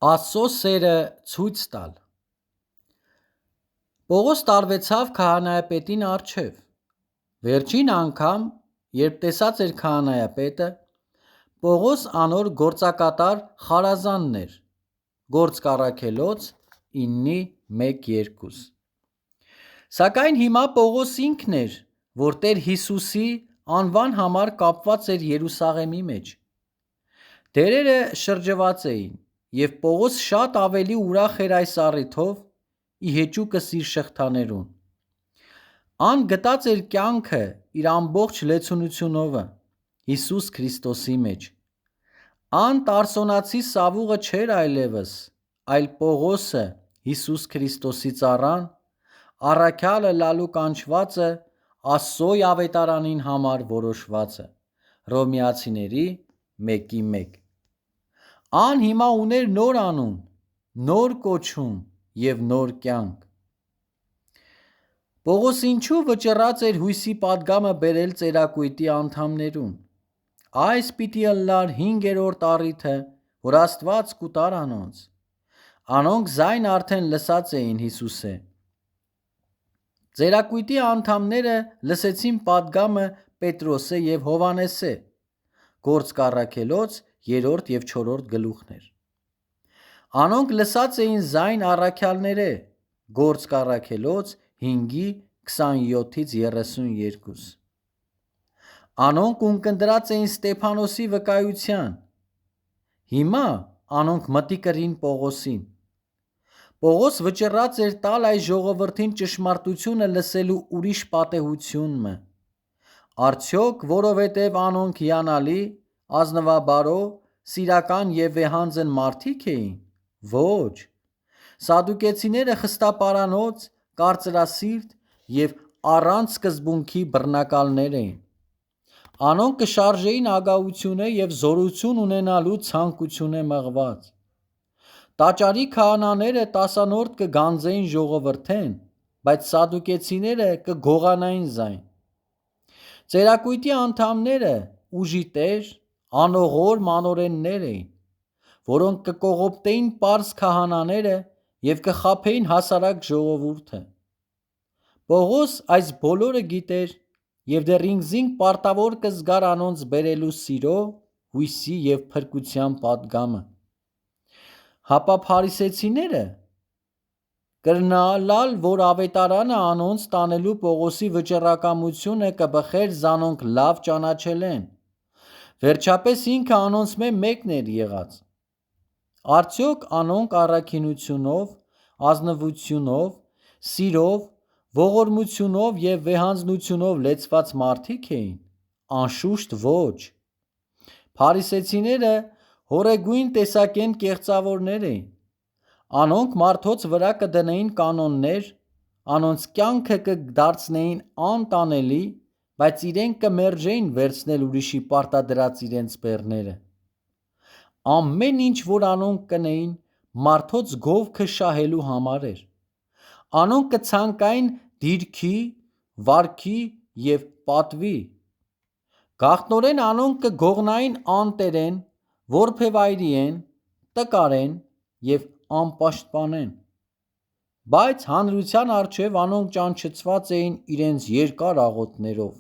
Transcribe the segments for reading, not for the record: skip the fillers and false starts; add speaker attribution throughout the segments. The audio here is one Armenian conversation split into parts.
Speaker 1: Աստծո սերը ցույց տալ։ Պողոս տարվեցավ քահանայապետին առջև։ Վերջին անգամ, երբ տեսած էր քահանայապետը, Պողոս անոր գործակատար խարազանն էր, Գործք Առաքելոց 9:1-2։ Սակայն հիմա Պողոս ինքն էր, որ Տեր Հիսուսի անվան համար կապված էր Երուսաղեմի մեջ։ Դերերը շրջված էին, և Պողոս շատ ավելի ուրախ էր այս առիթով ի հեճուկս իր շղթաներուն։ Ան գտած էր կյանքը իր ամբողջ լեցունությունովը Հիսուս Քրիստոսի մեջ։ Ան Տարսոնացի Սավուղը չէր այլևս, այլ Պողոսը, Հիսուս Քրիստոսի ծառան, առաքյալը լալու կանչվածը, Աստծո ավետարանին համար որոշվածը։ Հռոմեացիների 1:1։ Ան հիմա ուներ նոր անուն, նոր կոչում և նոր կյանք։ Պողոս ինչու վճռած էր հույսի պատգամը բերել ծերակույտի անդամներուն։ Այս պիտի ըլլար 5-րդ առիթը, որ Աստված կուտար անոնց։ Անոնք զայն արդեն լսած էին Հիսուսէ։ Ծերակույտի անդամները լսեցին պատգամը Պետրոսե և Հովհաննեսէ, Գործք Առաքելոց 3 և 4 գլուխներ։ Անոնք լսած էին զայն առաքյալներէ, Գործք Առաքելոց 5:27-32։ Անոնք ունկնդրած էին Ստեփանոսի վկայության։ Հիմա անոնք մտիկ ըրին Պողոսին։ Պողոս վճռած էր տալ այս ժողովրդին ճշմարտությունը լսելու ուրիշ պատեհություն մը։ Արդյոք որովհետև անոնք հիանալի, ազնվաբարո, սիրական և վեհանձն մարդիկ էին։ Ոչ։ Սադուկեցիները խստապարանոց, կարծրասիրտ և առանց սկզբունքի բռնակալներ էին։ Անոնք կշարժեին ագահութիւնէ և զօրութիւն ունենալու ցանկութիւնէ մղված։ Տաճարի քահանաները տասանորդ կգանձեին ժողովրդեն, բայց սադուկեցիները կգողանային զայն։ Ծերակույտի անդամները ուժի տեր, անողոր մանորեններ էին, որոնք կկողոպտեին պարզ քահանաները և կխաբեին հասարակ ժողովուրդը։ Պողոս այս բոլորը գիտեր և դեռ ինքզինք պարտավոր կզգար անոնց բերելու սիրո, հույսի և փրկության պատգամը։ Հապա փարիսեցիները կրնալալ, որ ավետարանը անոնց տանելու Պողոսի վճռակամությունը կբխեր զանոնք լավ ճանաչելեն։ Վերջապես ինքը անոնցմէ մեկն էր եղած։ Արդյոք անոնք առաքինութիւնով, ազնվութիւնով, սիրով, ողորմութիւնով և վեհանձնութիւնով լեցված մարդիկ էին։ Անշուշտ ոչ։ Փարիսեցիները հօրեգույն տեսակէն կեղծավորներ էին։ Անոնք մարդոց վրա կդնեին կանոններ, անոնց կյանքը կդարձնեին անտանելի, բայց իրենք կմերժեին վերցնել ուրիշի պարտադրած իրենց բեռները։ Ամեն ինչ, որ անոնք կընեին, մարդոց գովքը շահելու համար էր։ Անոնք կցանկային դիրքի, վարքի և պատվի։ Գաղտնօրեն անոնք կգողնային անտերեն, որբևայրիեն, տկարեն և անպաշտպանեն։ Բայց հանրության առջև անոնք ճանչցված էին իրենց երկար աղոթներով։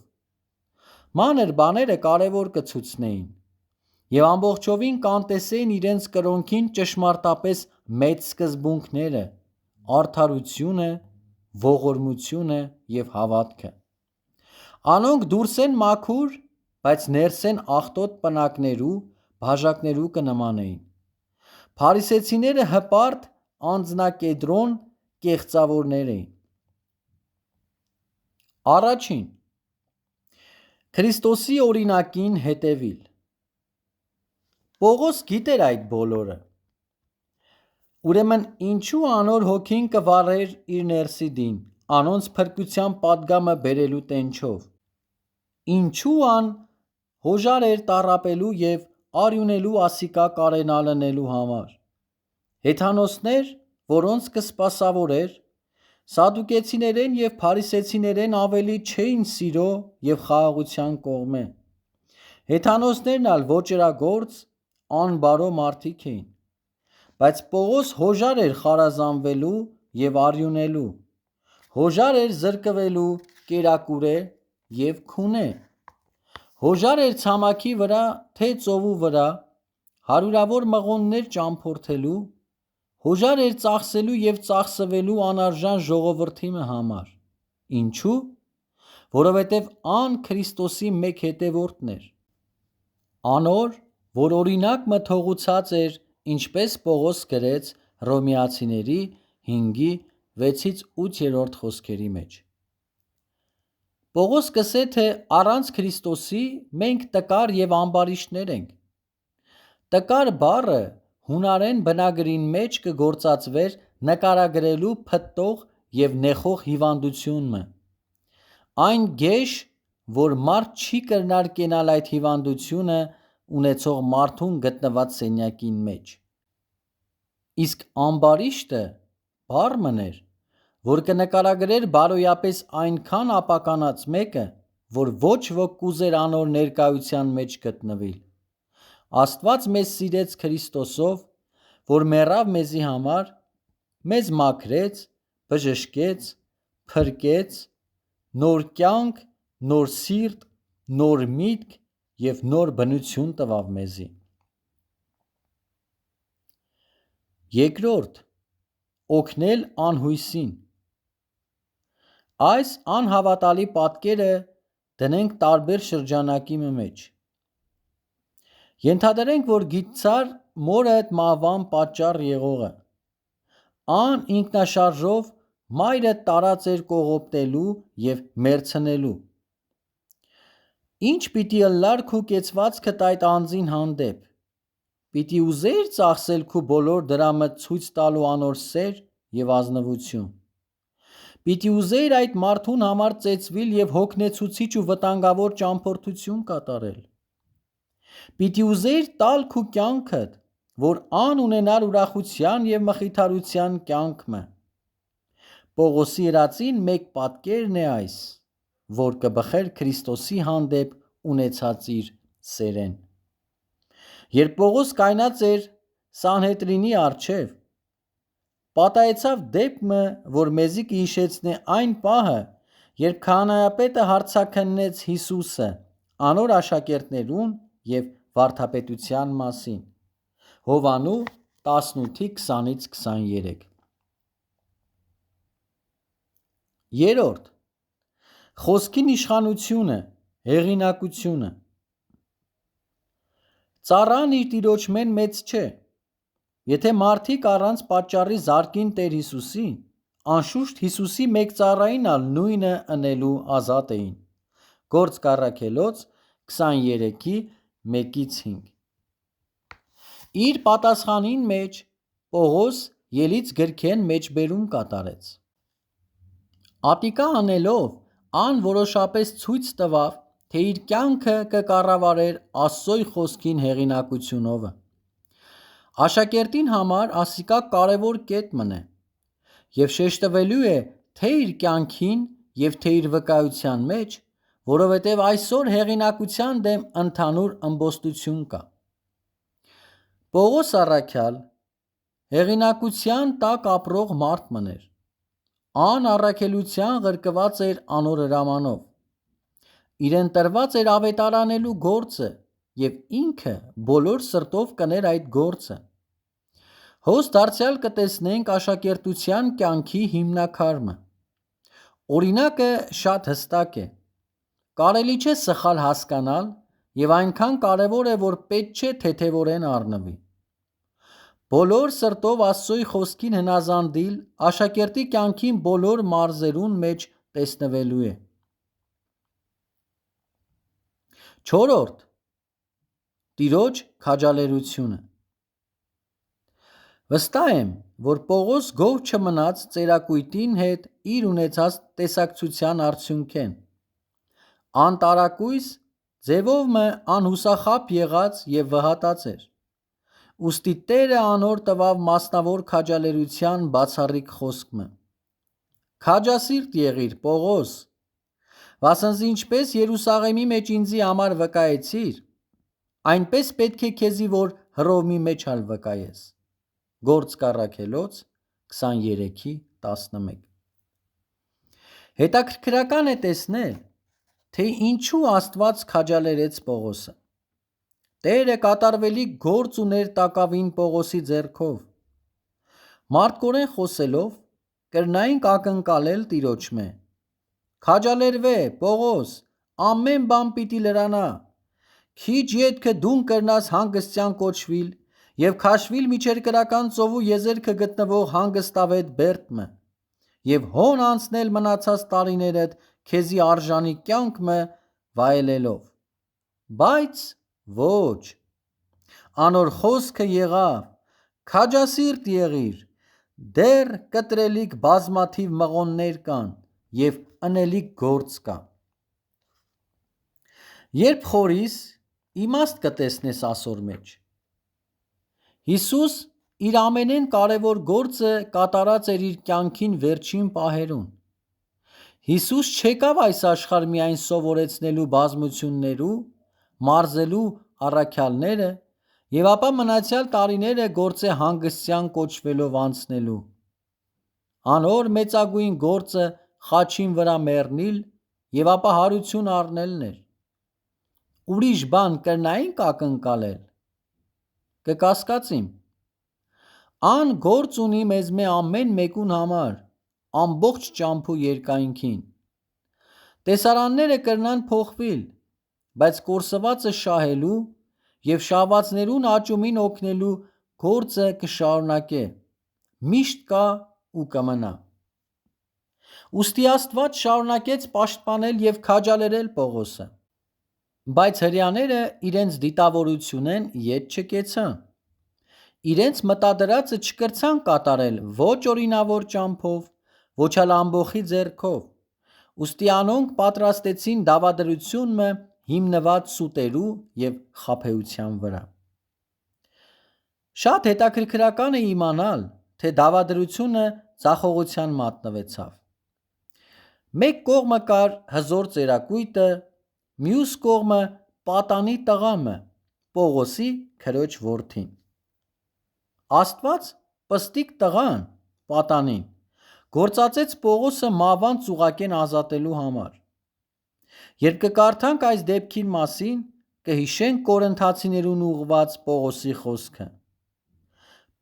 Speaker 1: Մանր բաները կարևոր կցուցնեին և ամբողջովին կանտեսեին իրենց կրոնքին ճշմարտապես մեծ սկզբունքները՝ արդարությունը, ողորմությունը և հավատքը։ Անոնք դուրսէն մաքուր, բայց ներսեն աղտոտ պնակներու, բաժակներու կնմանեին։ Փարիսեցիները հպարտ, անձնակեդրոն կեղծավորներ էին։ Առաջին՝ Քրիստոսի օրինակին հետևիլ։ Պողոս գիտեր այդ բոլորը։ Ուրեմն ինչու անոր հոգին կվառեր իր ներսիդին՝ անոնց փրկության պատգամը բերելու տենչով։ Ինչու ան հոժար էր տառապելու և արյունելու ասիկա կարենալ ընելու համար։ Հեթանոսներ, որոնց կսպասավորեր, սադուկեցիներէն և փարիսեցիներէն ավելի չէին սիրո և խաղաղության կողմէ։ Հեթանոսներն ալ ոճրագործ, անբարո մարդիկ էին։ Բայց Պողոս հոժար էր խարազանվելու և արյունելու, հոժար էր զրկվելու կերակուրե և քունե, հոժար էր ցամաքի վրա թե ծովու վրա հարյուրավոր մղոններ ճամփորդելու, հոժար էր ծախսելու և ծախսվելու անարժան ժողովրդի համար։ Ինչու՞։ Որովհետև ան Քրիստոսի մեկ հետևորդն էր։ Անոր, որ օրինակ մը թողուցած էր, ինչպես Պողոս գրեց Հռոմեացիների 5:6-8 խոսքերի մեջ։ Պողոս կսե, թե առանց Քրիստոսի մենք տկար և ամբարիշտներ ենք։ Տկար բառը հունարեն բնագրին մեջ կգործածվեր նկարագրելու փտտող և նեխող հիվանդությունը, այն գեշ, որ մարդ չի կրնար կենալ այդ հիվանդությունը ունեցող մարդուն գտնված սենյակին մեջ։ Իսկ ամբարիշտը բառ մըն էր, որ կնկարագրեր բարոյապես այնքան ապականած մեկը, որ ոչ ոք կուզեր անոր ներկայության մեջ գտնվել։ Աստված մեզ սիրեց Քրիստոսով, որ մեռավ մեզի համար, մեզ մաքրեց, բժշկեց, փրկեց, նոր կյանք, նոր սիրտ, նոր միտք և նոր բնություն տվավ մեզի։ Երկրորդ, օգնել անհույսին։ Այս անհավատալի պատկերը դնենք տարբեր շրջանակի մեջ։ Ենթադրենք, որ գիտցար մորդ մահվան պատճառ եղողը, ան ինքնաշարժով մայրդ տարած էր կողոպտելու և մեռցնելու։ Ինչ պիտի ըլլար քու կեցվածքդ այդ անձին հանդեպ։ Պիտի ուզե՞իր ծախսել քու բոլոր դրամդ ցույց տալու անոր սեր և ազնվություն։ Պիտի ուզե՞իր այդ մարդուն համար ծեծվել և հոգնեցուցիչ ու վտանգավոր ճամփորդություն կատարել։ Պիտի ուզե՞իր տալ քու կյանքդ, որ ան ունենար ուրախության և մխիթարության կյանքը։ Պողոսի ըրածին մեկ պատկերն է այս, որ կբխեր Քրիստոսի հանդեպ ունեցած իր սերեն։ Երբ Պողոս կայնած էր Սանհեդրինի առջև, պատահեցավ դեպքը, որ մեզի կհիշեցնե այն պահը, երբ քահանայապետը հարցաքննեց Հիսուսը անոր աշակերտներուն և վարդապետության մասին (Հովհաննու 18:20-23)։ Երրորդ, խոսքին իշխանությունը, հեղինակությունը։ Ծառան իր տիրոջմեն մեծ չէ։ Եթե մարդիկ առանց պատճառի զարկին Տեր Հիսուսին, անշուշտ Հիսուսի մեկծառային ալ նույնը ընելու ազատ էին (Գործք Առաքելոց 23:1-5)։ Իր պատասխանին մեջ Պողոս ելից գրքեն մեջբերում կատարեց։ Ատիկա անելով, ան որոշապես ցույց տվավ, թե իր կյանքը կկառավարեր Աստծոյ խոսքին հեղինակությունովը։ Աշակերտին համար ասիկա կարևոր կետ մըն է, և շեշտվելու է թե իր կյանքին և թե իր վկայության մեջ, որովհետև այսօր հեղինակության դեմ ընդհանուր ըմբոստություն կա։ Պողոս առաքյալ հեղինակության տակ ապրող մարդ մըն էր։ Ան առաքելության ղրկված էր անոր հրամանով։ Իրեն տրված էր ավետարանելու գործը և ինքը բոլոր սրտով կներ այդ գործը։ Հոս դարձյալ կտեսնենք աշակերտության կյանքի հիմնաքարմը։ Օրինակը շատ հստակ է։ Կարելի չէ սխալ հասկանալ և այնքան կարևոր է, որ պետք չէ թեթևորեն առնվի։ Բոլոր սրտով Աստծոյ խոսքին հնազանդիլ աշակերտի կյանքի բոլոր մարզերուն մեջ տեսնվելու է։ Չորրորդ, Տիրոջ քաջալերությունը։ Վստահ եմ, որ Պողոս գոհ չմնաց ծերակույտին հետ իր ունեցած տեսակցության արդյունքեն։ Ան տարակույս ձևով մը անհուսախաբ եղած և վհատած էր։ Ուստի Տերը անոր տվավ մասնավոր քաջալերության բացառիկ խոսք մը. «Քաջասիրտ եղիր, Պողոս, վասնզի ինչպես Երուսաղեմի մեջ ինձի համար վկայեցիր, այնպես պետք է քեզի որ Հռոմի մեջ ալ վկայես»։ Գործ Առաքելոց 23:11։ Հետաքրքրական է տեսնել, թե ինչու Աստված քաջալերեց Պողոսը։ Տերը կատարվելի գործ ուներ տակավին Պողոսի ձեռքով։ Մարդկորեն խոսելով, կրնայինք ակնկալել Տիրոջմե. «Քաջալերվե, Պողոս, ամեն բան պիտի լրանա, քիչ ետքը դուն կրնաս հանգստյան կոչվիլ և քաշվիլ միջեր կրական ծովու եզերքը գտնվող հանգստավետ Բերտմը և հոն անցնել մնացած տարիներդ քեզի արժանի կյանքմը վայելելով։ Բայց ոչ, անոր խոսքը եղավ. քաջասիրտ եղիր, դեռ կտրելիք բազմաթիվ մղոններ կան և ընելիք գործ կա»։ Երբ խորիս, իմաստ կտեսնես ասոր մեջ։ Հիսուս իր ամենեն կարևոր գործը կատարած էր իր կյանքին վերջին պահերուն։ Հիսուս չեկավ այս աշխարհ միայն սովորեցնելու բազմություններու, մարզելու առաքյալները և ապա մնացյալ տարիները գործե հանգստյան կոչվելով անցնելու։ Անոր մեծագույն գործը խաչին վրա մեռնիլ և ապա հարություն առնելն էր։ Ուրիշ բան կրնայինք ակնկալել։ Կկասկածիմ։ Ան գործ ունի մեզմե ամեն մեկուն համար ամբողջ ճամփու երկայնքին։ Տեսարանները կրնան փոխվիլ, բայց կորսվածը շահելու և շահվածներուն աճումին օգնելու գործը կշարունակե, միշտ կա ու կմնա։ Ուստի Աստված շարունակեց պաշտպանել և քաջալերել Պողոսը։ Բայց հրեաները իրենց դիտավորությունեն ետ չկեցան։ Իրենց մտադրածը չկրցան կատարել ոչ օրինավոր ճամփով, ոչ էլ ամբոխի ձեռքով, ուստի անոնք պատրաստեցին դավադրությունը հիմնված սուտերու և խաբեության վրա։ Շատ հետաքրքրական է իմանալ, թե դավադրությունը ձախողության մատնվեցավ։ Մեկ կողմը կար հզոր ծերակույտը, մյուս կողմը պատանի տղամը, Պողոսի քրոջ որդին։ Աստված պստիկ տղան, պատանին, գործածեց Պողոսը մահվան ծուղակեն ազատելու համար։ Երբ կկարդանք այս դեպքին մասին, կհիշենք Կորինթացիներուն ուղղված Պողոսի խոսքը.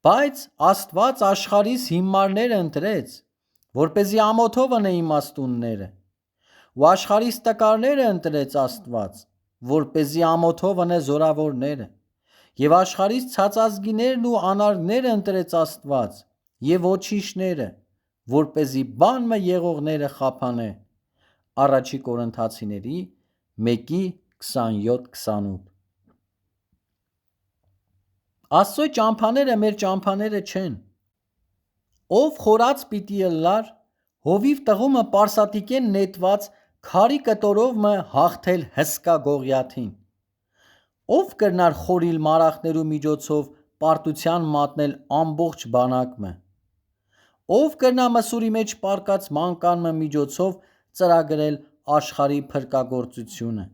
Speaker 1: «Բայց Աստված աշխարհիս հիմարները ընտրեց, որպեսզի ամոթով ընե իմաստունները, ու աշխարհիս տկարները ընտրեց Աստված, որպեսզի ամոթով ընե զորավորները, և աշխարհիս ցածազգիներն ու անարգները ընտրեց Աստված և ոչիչները, որպեսզի բանմը եղողները խափանե»։ Ա Կորինթացիների 1:27-28։ Աստծո ճամփաները մեր ճամփաները չեն։ Ով խորած պիտի ըլլար, հովիվ տղումը պարսատիկեն նետված քարի կտորով մը հաղթել հսկա Գողիաթին։ Ով կրնար խորիլ մարախներու միջոցով պարտության մատնել ամբողջ բանակը։ Ով կրնա մսուրի մեջ պառկած մանկանմը միջոցով ծրագրել աշխարհի փրկagorծությունը։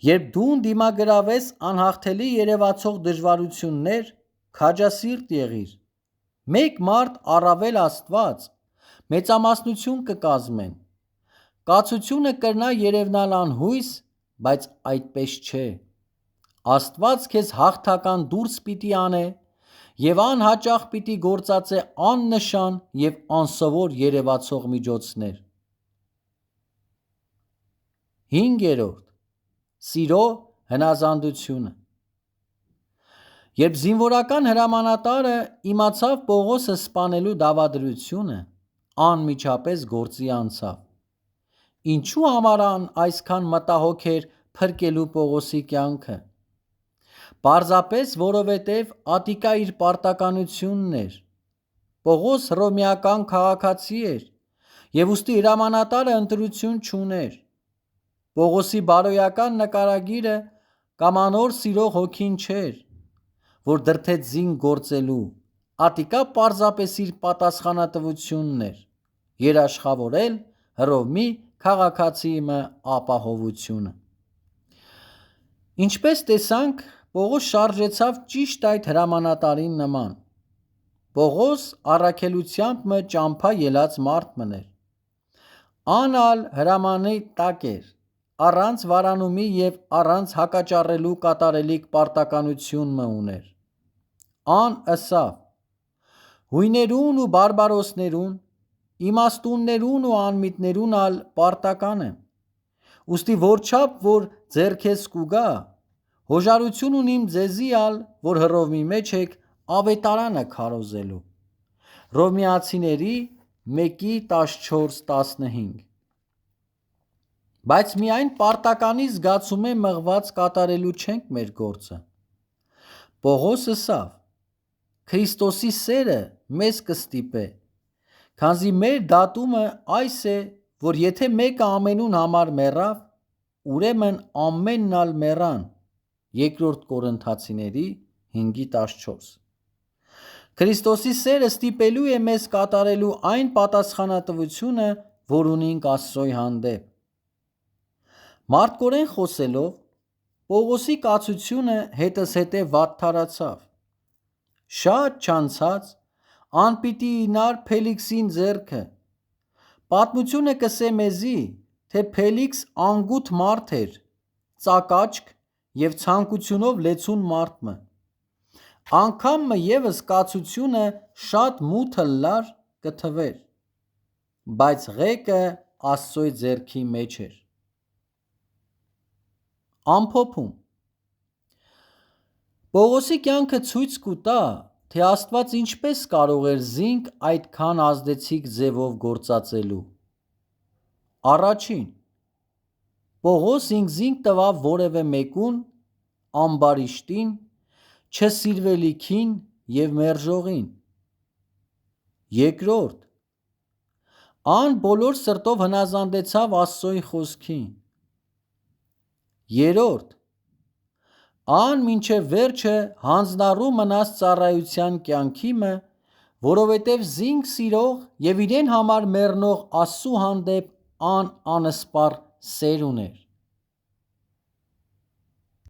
Speaker 1: Երբ դուն դիմագրավես անհաղթելի երևացող դժվարություններ, քաջասիրտ եղիր։ Մեկ մարդ առավել Աստված մեծամասնություն կկազմեն։ Կացությունը կրնա երևնալ անհույս, բայց այդպես չէ։ Աստված քեզ հաղթական դուրս պիտի անե և անհաճախ պիտի գործածե աննշան և անսովոր երևացող միջոցներ։ 5. Սիրո հնազանդությունը։ Երբ զինվորական հրամանատարը իմացավ Պողոսը սպանելու դավադրությունը, անմիջապես գործի անցավ։ Ինչու համար ան այսքան մտահոգ էր փրկելու Պողոսի կյանքը։ Պարզապես որովհետև Ատիկա իր պարտականությունն էր։ Պողոս հռոմեական քաղաքացի էր և ուստի հրամանատարը ընտրություն չուներ։ Պողոսի բարոյական նկարագիրը կամ անոր սիրող հոգին չէր, որ դրդեց զինք գործելու, Ատիկա պարզապես իր պատասխանատվությունն էր՝ երաշխավորել Հռոմի քաղաքացիի ապահովությունը։ Ինչպես տեսանք, Պողոս շարժեցավ ճիշտ այդ հրամանատարին նման։ Պողոս առաքելությամբ մը ճամփա ելած մարդ մներ։ Անալ հրամանի տակ էր, առանց վարանումի և առանց հակաճառելու կատարելիք պարտականություն մը ուներ։ Ան ըսավ. հույներուն ու բարբարոսներուն, իմաստուններուն ու անմիտներուն ալ պարտական եմ, ուստի որչափ որ ձեռքես կուգա, հոժարություն ունիմ ձեզի ալ, որ հռովմի մեջ եք ավետարանը քարոզելու։ Հռովմեացիների 1:14-15 Բայց միայն պարտականի զգացումե մղված կատարելու չենք մեր գործը։ Պողոս ըսավ. Քրիստոսի սերը մեզ կստիպե, քանզի մեր դատումը այս է, որ եթե մեկը ամենուն համար մեռավ, ուրեմն ամենն ալ մեռան։ 2 Կորնթացիների 5:14 Քրիստոսի սերը ստիպելու է մեզ կատարելու այն պատասխանատվությունը, որ ունենք Աստծոյ հանդեպ։ Մարդկորեն խոսելով, Պողոսի կացությունը հետզհետե վատթարացավ։ Շատ չանցած ան պիտի ինար Փելիքսին ձեռքը։ Պատմությունը կսե մեզի, թե Փելիքս անգութ մարդ էր, ծակաճք և ցանկությունով լեցուն մարդ մը։ Անգամ մը ևս կացությունը շատ մութ ըլլար կթվեր, բայց ղեկը Աստծոյ ձեռքի մեջ էր։ Ամփոփում Պողոսի կյանքը ցույց կտա, թե Աստված ինչպես կարող էր զինք այդքան ազդեցիկ ձևով գործածելու։ Առաջին. Պողոս ինքզինք տվավ որևէ մեկուն, ամբարիշտին, չսիրվելիքին և մերժողին։ Երկրորդ. ան բոլոր սրտով հնազանդեցավ Աստծոյ խոսքին։ Երրորդ. ան մինչև վերջը հանձնառու մնաց ծառայության կյանքի մը, որովհետև զինք սիրող և իրեն համար մեռնող Աստծու հանդեպ ան անսպառ սեր ուներ։